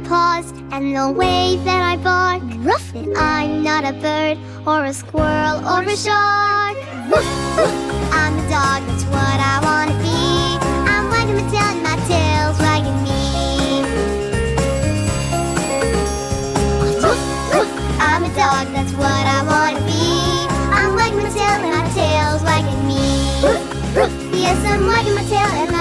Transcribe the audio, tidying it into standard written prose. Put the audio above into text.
paws and the way that I bark. Ruff. That I'm not a bird or a squirrel or a shark. I'm a dog, that's what I want to be. I'm wagging my tail and my tail's wagging me. I'm a dog, that's what I want to be. I'm wagging my tail and my tail's wagging me. Yes, I'm wagging my tail and